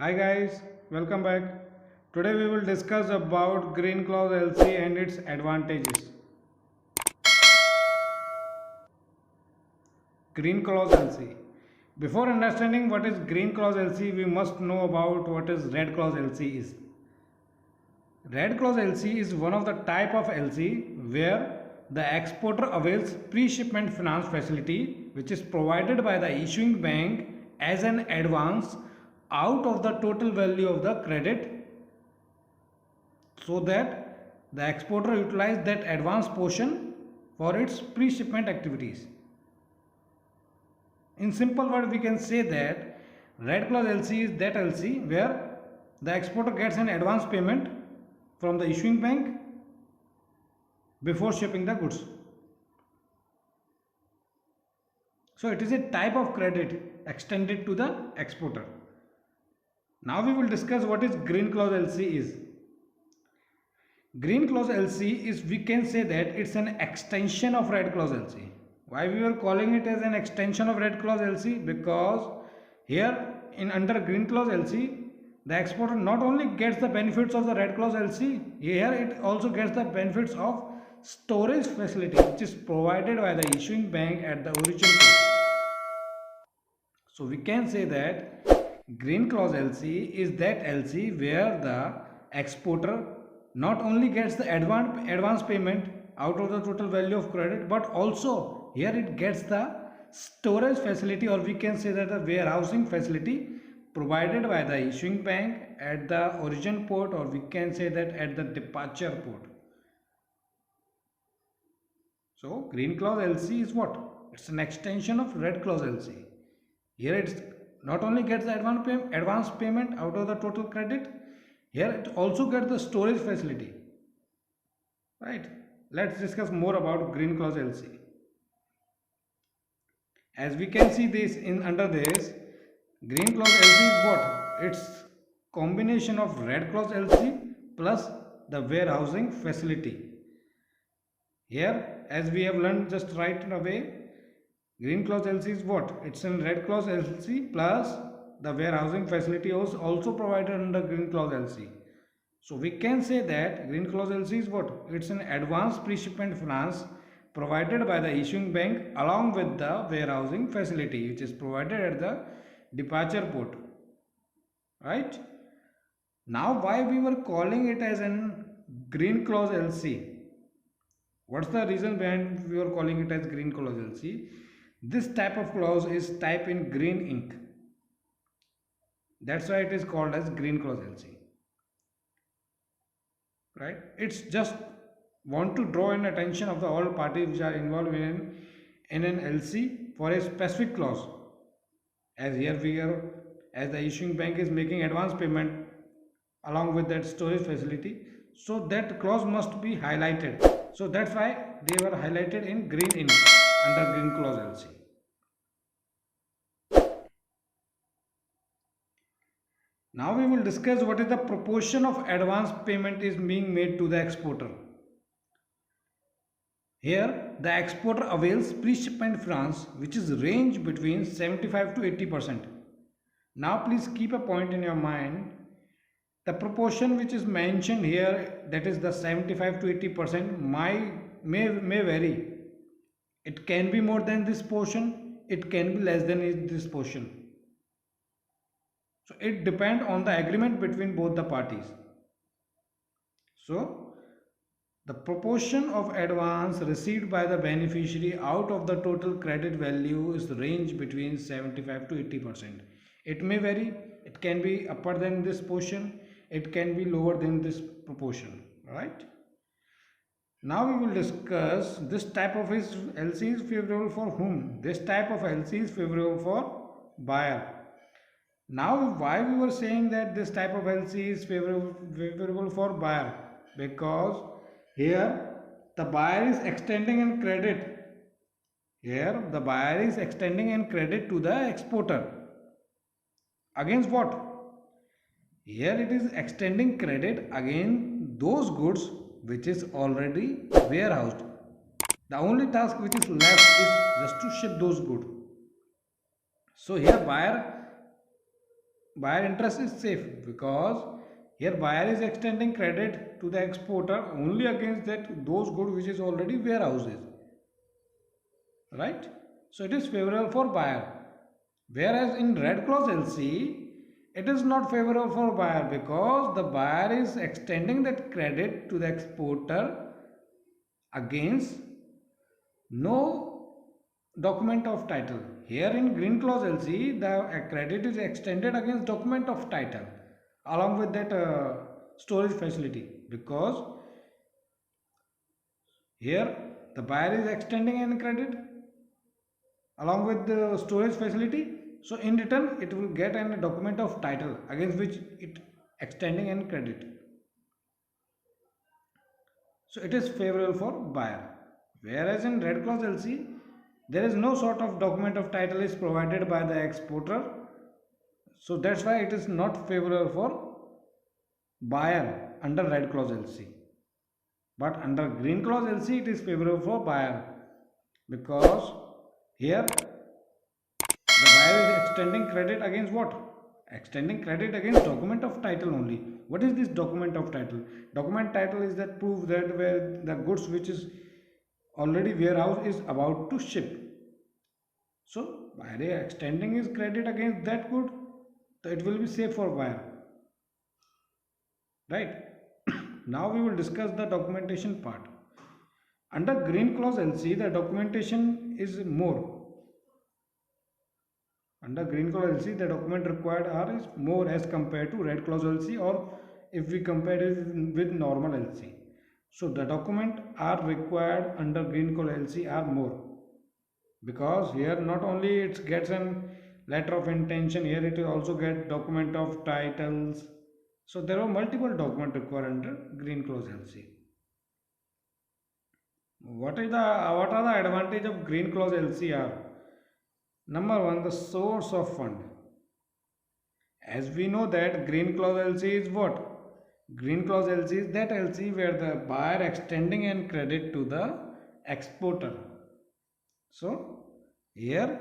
Hi guys, welcome back. Today we will discuss about Green Clause LC and its advantages. Green Clause LC. Before understanding what is Green Clause LC, we must know about what is Red Clause LC is. Red Clause LC is one of the type of LC where the exporter avails pre-shipment finance facility which is provided by the issuing bank as an advance out of the total value of the credit so that the exporter utilizes that advance portion for its pre-shipment activities. In simple word, we can say that Red Clause LC is that LC where the exporter gets an advance payment from the issuing bank before shipping the goods. So it is a type of credit extended to the exporter. Now we will discuss what is Green Clause LC is. Green Clause LC is, we can say that it's an extension of Red Clause LC. Why we were calling it as an extension of Red Clause LC? Because here in under Green Clause LC, the exporter not only gets the benefits of the Red Clause LC, here it also gets the benefits of storage facility which is provided by the issuing bank at the origin port. So we can say that Green Clause LC is that LC where the exporter not only gets the advance payment out of the total value of credit, but also here it gets the storage facility, or we can say that the warehousing facility provided by the issuing bank at the origin port, or we can say that at the departure port. So Green Clause LC is what? It's an extension of Red Clause LC. Here it's not only gets the advance payment out of the total credit, here it also gets the storage facility. Right? Let's discuss more about Green Clause LC. As we can see this in under this, Green Clause LC is what? It's combination of Red Clause LC plus the warehousing facility. Here, as we have learned just right away, Green Clause LC is what? It's in Red Clause LC plus the warehousing facility is also provided under Green Clause LC. So we can say that Green Clause LC is what? It's an advanced pre-shipment finance provided by the issuing bank along with the warehousing facility which is provided at the departure port. Right? Now why we were calling it as an Green Clause LC? What's the reason behind we were calling it as Green Clause LC? This type of clause is typed in green ink. That's why it is called as Green Clause LC. Right? It's just want to draw in attention of the all parties which are involved in an LC for a specific clause. As here we are, as the issuing bank is making advance payment along with that storage facility, so that clause must be highlighted. So that's why they were highlighted in green ink under Green Clause LC. Now we will discuss what is the proportion of advance payment is being made to the exporter. Here the exporter avails pre-shipment finance which is range between 75 to 80%. Now please keep a point in your mind. The proportion which is mentioned here, that is the 75 to 80%, may vary. It can be more than this portion, it can be less than this portion. So it depends on the agreement between both the parties. So the proportion of advance received by the beneficiary out of the total credit value is range between 75 to 80%. It may vary, it can be upper than this portion, it can be lower than this proportion. Right? Now we will discuss this type of LC is favorable for whom? This type of LC is favorable for buyer. Now why we were saying that this type of LC is favorable for buyer? Because here the buyer is extending in credit. Here the buyer is extending in credit to the exporter. Against what? Here it is extending credit against those goods which is already warehoused. The only task which is left is just to ship those goods. So here buyer buyer interest is safe because here buyer is extending credit to the exporter only against that those good which is already warehouses, right? So it is favorable for buyer. Whereas in red clause LC, it is not favorable for buyer because the buyer is extending that credit to the exporter against no document of title. Here in green clause LC, the credit is extended against document of title along with that storage facility, because here the buyer is extending an credit along with the storage facility. So in return, it will get a document of title against which it extending an credit. So it is favorable for buyer. Whereas in red clause LC, there is no sort of document of title is provided by the exporter. So that's why it is not favorable for buyer under red clause LC. But under green clause LC, it is favorable for buyer because here the buyer is extending credit against what? Extending credit against document of title only. What is this document of title? Document title is that proof that where the goods which is already warehouse is about to ship. So buyer extending his credit against that good, so it will be safe for buyer, right? Now we will discuss the documentation part. Under green clause LC, the documentation is more. Under green clause LC, the document required are is more as compared to red clause LC, or if we compare it with normal LC. So the document are required under green clause LC are more, because here not only it gets an letter of intention, here it also get document of titles. So there are multiple document required under green clause LC. What are the advantage of green clause LCR? Number one, the source of fund. As we know that green clause LC is what? Green clause LC is that LC where the buyer extending an credit to the exporter. So here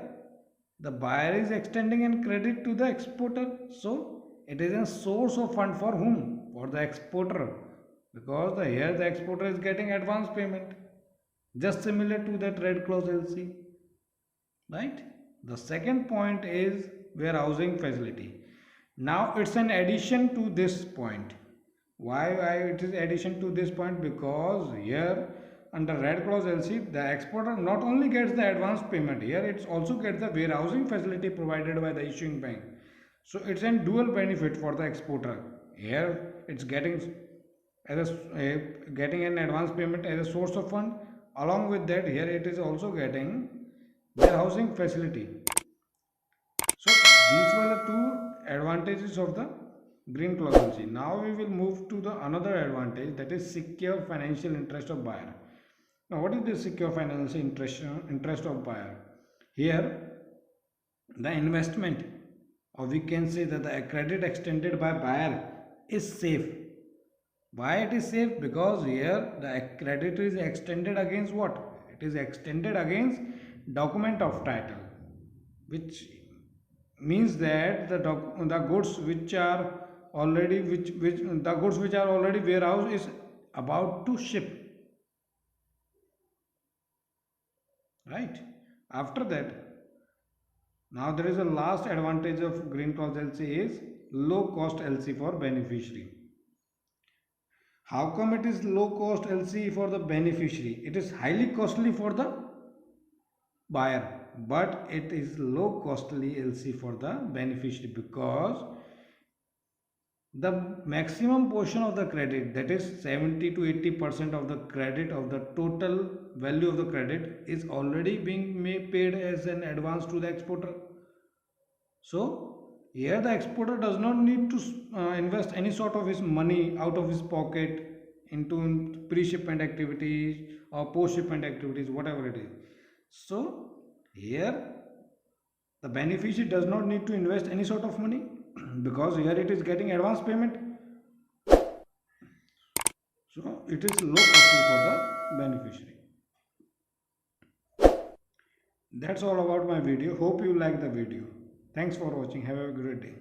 the buyer is extending an credit to the exporter. So it is a source of fund for whom? For the exporter. Because here the exporter is getting advance payment. Just similar to that red clause LC. Right? The second point is warehousing facility. Now it's an addition to this point. Why it is addition to this point? Because here under red clause LC, the exporter not only gets the advance payment, here it also gets the warehousing facility provided by the issuing bank. So it's a dual benefit for the exporter. Here it's getting as getting an advance payment as a source of fund. Along with that, here it is also getting warehousing facility. So these were the two advantages of the green clause LC. Now we will move to the another advantage, that is secure financial interest of buyer. Now what is the secure financial interest of buyer? Here the investment, or we can say that the credit extended by buyer is safe. Why it is safe? Because here the credit is extended against what? It is extended against document of title, which means that the goods which are already the goods which are already warehouse is about to ship, right? After that, now there is a last advantage of green clause LC is low cost LC for beneficiary. How come it is low cost LC for the beneficiary? It is highly costly for the buyer, but it is low costly LC for the beneficiary because the maximum portion of the credit, that is 70 to 80% of the credit of the total value of the credit, is already being paid as an advance to the exporter. So here the exporter does not need to invest any sort of his money out of his pocket into pre-shipment activities or post-shipment activities, whatever it is. So here the beneficiary does not need to invest any sort of money because here it is getting advance payment. So it is low costly for the beneficiary. That's all about my video. Hope you like the video. Thanks for watching. Have a great day.